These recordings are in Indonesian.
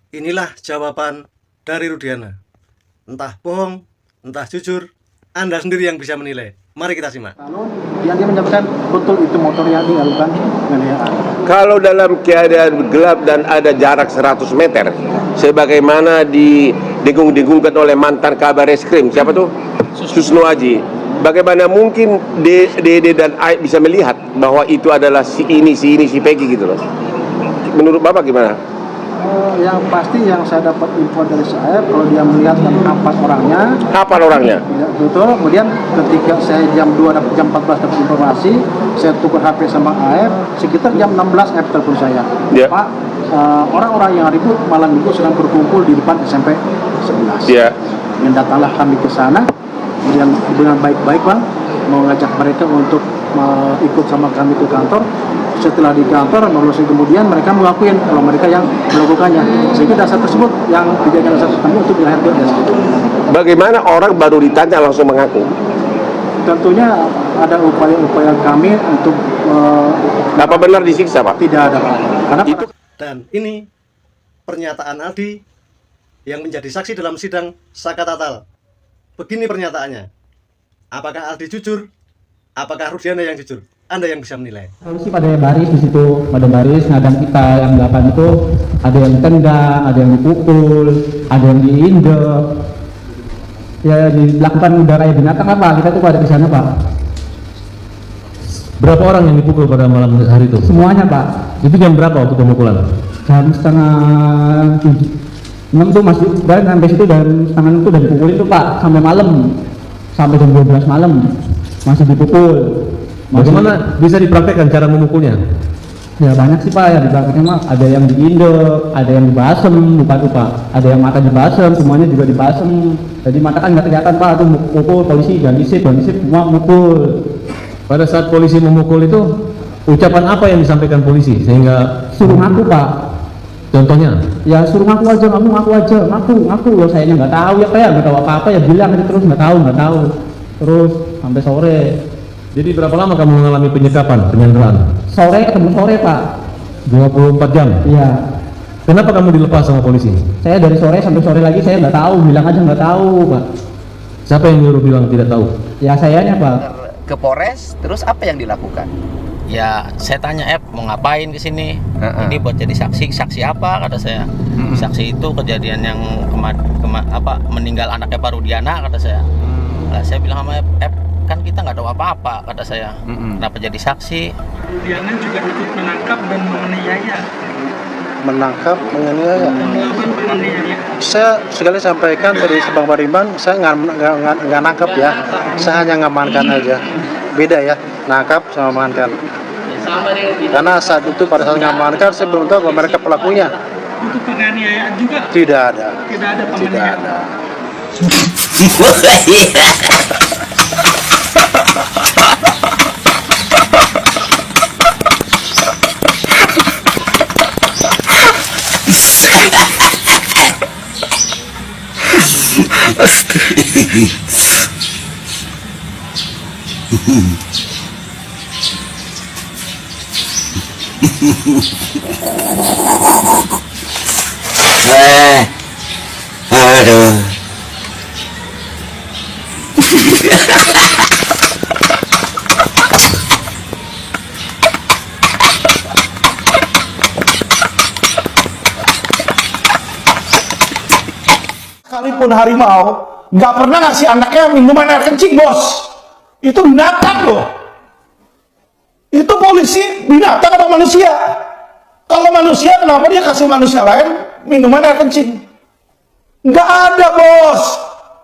Inilah jawaban dari Rudiana. Entah bohong, entah jujur, Anda sendiri yang bisa menilai. Mari kita simak. Lalu dia menyebutkan betul itu motor yang dilakukan penganiayaan. Kalau dalam keadaan gelap dan ada jarak 100 meter, sebagaimana didengung-dengungkan oleh mantan kabar reskrim, siapa tuh? Susno Aji. Bagaimana mungkin Dede dan Aib bisa melihat bahwa itu adalah si ini, si Peggy gitu loh. Menurut Bapak gimana? Yang pasti yang saya dapat info dari saya, kalau dia melihat dan hafal orangnya. Hafal orangnya? Ya, betul. Kemudian ketika saya jam 2 dapat jam 14 dapat informasi, saya tukar HP sama AF, sekitar jam 16 AF telepon saya. Ya. Pak, orang-orang yang ribut malam itu sedang berkumpul di depan SMP 11. Ya. Dan datanglah kami ke sana, kemudian dengan baik-baik Bang, mau ngajak mereka untuk ikut sama kami ke kantor. Setelah di kantor, kemudian mereka mengakuin kalau mereka yang melakukannya. Sehingga dasar tersebut yang dijadikan dasar tersebut untuk dilahirkan. Bagaimana orang baru ditanya langsung mengaku? Tentunya ada upaya-upaya kami untuk Apa benar disiksa, Pak? tidak ada Pak. Karena Itu. Dan ini pernyataan Aldi yang menjadi saksi dalam sidang Saka Tatal. Begini pernyataannya. Apakah Aldi jujur? Apakah Rudiana yang jujur? Anda yang bisa menilai. Polisi pada baris di situ, pada baris ngadang kita yang 8 itu ada yang ditendang, ada yang dipukul, ada yang diinjek. Ya dilakukan udah kayak binatang apa? Kita tuh pada di sana Pak. Berapa orang yang dipukul pada malam hari itu? Semuanya Pak. Itu jam berapa waktu pemukulan? Jam setengah 6 tuh masih dan sampai situ dan setengah 6 tuh udah dipukulin tuh Pak sampai malam, sampai jam 12 malam masih dipukul. Bagaimana bisa dipraktekkan cara memukulnya? Ya banyak sih Pak yang dipraktekkan Pak. Ada yang diindek, ada yang dibasem, bukan tuh Pak. Ada yang mata dibasem, semuanya juga dibasem. Jadi mata kan nggak kelihatan Pak, tuh mukul polisi dan isip semua mukul. Pada saat polisi memukul itu, ucapan apa yang disampaikan polisi sehingga Suruh ngaku Pak. contohnya? Ya suruh ngaku aja, ngaku. Ya sayanya nggak tahu ya kayak nggak tahu apa-apa ya bilang aja terus nggak tahu. Terus sampai sore. Jadi berapa lama kamu mengalami penyekapan, penyanderaan? Ketemu sore Pak. 24 jam? Iya. Kenapa kamu dilepas sama polisi? Saya dari sore sampai sore lagi saya nggak tahu, bilang aja nggak tahu Pak. Siapa yang nyuruh bilang tidak tahu? Ya sayanya Pak. Ke Polres, terus apa yang dilakukan? Ya saya tanya mau ngapain ke sini? Ini buat jadi saksi apa kata saya? Saksi itu kejadian yang meninggal anaknya Pak Rudiana kata saya. Nah, saya bilang sama kan kita nggak tahu apa-apa kata saya. Kenapa jadi saksi? Rudiana juga ikut menangkap dan menganiaya. menganiaya. Melakukan penganiayaan. Saya sekali sampaikan dari Bang Bariman, saya nggak nangkap ya. Saya hanya ngamankan aja. Beda ya, nangkap sama mengamankan. Karena saat itu pada saat ngamankan saya belum tahu kalau mereka pelakunya. Untuk penganiayaan juga Tidak ada. tidak ada Tidak penganiayaan. ada. Aduh. Sekalipun harimau nggak pernah ngasih anaknya minuman air kencing, bos. Itu binatang loh. Itu polisi binatang atau manusia? Kalau manusia, kenapa dia kasih manusia lain minuman air kencing? Nggak ada, bos.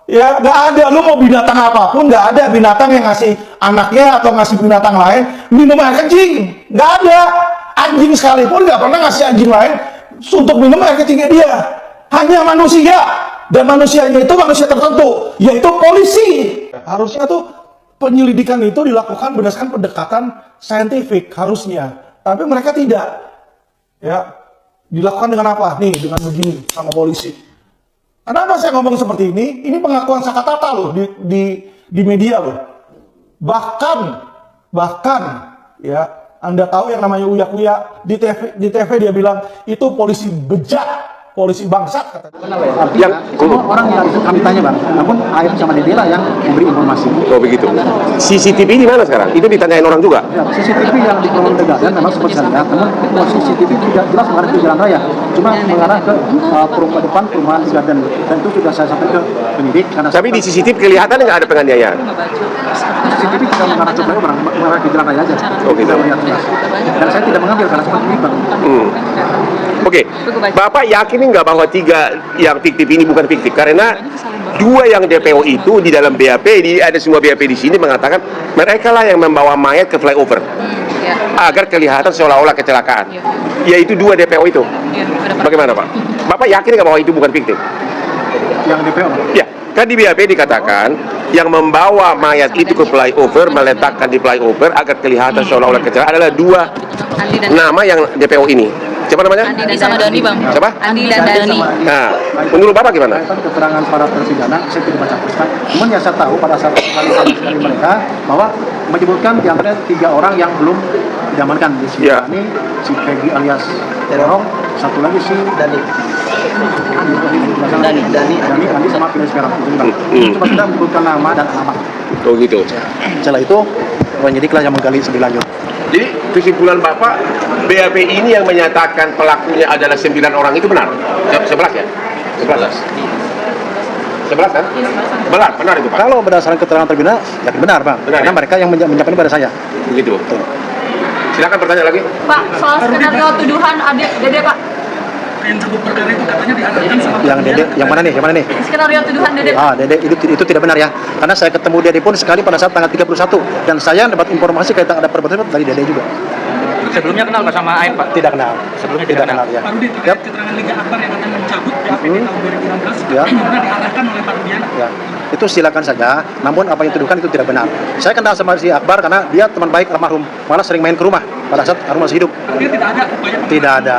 Ya, nggak ada. Lu mau binatang apapun, nggak ada binatang yang ngasih anaknya atau ngasih binatang lain minum air kencing. Nggak ada. Anjing sekalipun nggak pernah ngasih anjing lain untuk minum air kencingnya dia. Hanya manusia. Dan manusianya itu manusia tertentu, yaitu polisi. Harusnya tuh penyelidikan itu dilakukan berdasarkan pendekatan saintifik harusnya. Tapi mereka tidak. Ya, dilakukan dengan apa? Nih, dengan begini sama polisi. Kenapa saya ngomong seperti ini? Ini pengakuan Saka Tatal loh di media loh. Bahkan ya, Anda tahu yang namanya Uya Kuya di TV dia bilang itu polisi bejat. polisi bangsat kata. Artinya semua orang yang kami tanya bang, namun AF sama Dede lah yang memberi informasi. Oh begitu. CCTV di mana sekarang? Itu ditanyain orang juga. Ya, CCTV yang di Perumahan Pegadan memang sempat saya lihat, namun CCTV tidak jelas mengarah ke jalan raya, cuma mengarah ke perumahan depan Perumahan Pegadan, dan itu sudah saya sampaikan ke penyidik. Tapi di CCTV kelihatan nggak ada penganiayaan? CCTV tidak mengarah ke flyover, mengarah ke jalan raya aja. Oh gitu. Dan saya tidak mengambil karena seperti ini bang. Oke, Bapak yakin nggak bahwa 3 yang fiktif ini bukan fiktif? Karena 2 yang DPO itu di dalam BAP, ada semua BAP di sini mengatakan mereka lah yang membawa mayat ke flyover agar kelihatan seolah-olah kecelakaan. Yaitu 2 DPO itu. Bagaimana Pak? Bapak yakin nggak bahwa itu bukan fiktif? Yang DPO? Ya, kan di BAP dikatakan yang membawa mayat itu ke flyover, meletakkan di flyover agar kelihatan seolah-olah kecelakaan adalah 2 nama yang DPO ini. Siapa namanya? Andi sama Doni bang. Siapa? Andi dan Doni. Nah, menurut Bapak gimana? Keterangan para terpidana saya tidak baca perspektif. Namun yang saya tahu pada saat analisis dari mereka bahwa menyebutkan di antaranya 3 orang yang belum diamankan di sini. Ya. Ini si Peggy alias Terong, satu lagi si Dani Andi sama Pines Merah. Cuma sudah menyebutkan nama dan alamat. Oh gitu. Setelah itu penyidiklah yang menggali lebih lanjut. Jadi kesimpulan Bapak, BAP ini yang menyatakan pelakunya adalah 9 orang itu benar? 11 ya? 11 kan? Benar itu Pak? Kalau berdasarkan keterangan terpidana, yakin benar Bang. Benar, karena ya? mereka yang menyampaikan pada saya. Begitu. Silakan bertanya lagi. Pak, soal skenario tuduhan adik Dede Pak. Yang sebut perkara itu katanya diadakan sama Yang Dede, yang mana nih? Skenario tuduhan Dede Pak. Dede itu tidak benar ya. Karena saya ketemu Dede pun sekali pada saat tanggal 31 dan saya dapat informasi kaitan ada perbuatan dari Dede juga. Sebelumnya kenal Pak sama Aib Pak? Tidak kenal. Sebelumnya tidak kenal ya. Pak Rudi, terkait keterangan Liga Akbar yang katanya mencabut BAP di tahun 2016, Ya. benar diarahkan oleh Pak Rudiana. Ya. Itu silakan saja. Namun apa yang dituduhkan itu tidak benar. Saya kenal sama si Akbar karena dia teman baik almarhum, malah sering main ke rumah pada saat almarhum masih hidup. Artinya tidak ada upaya Tidak ada.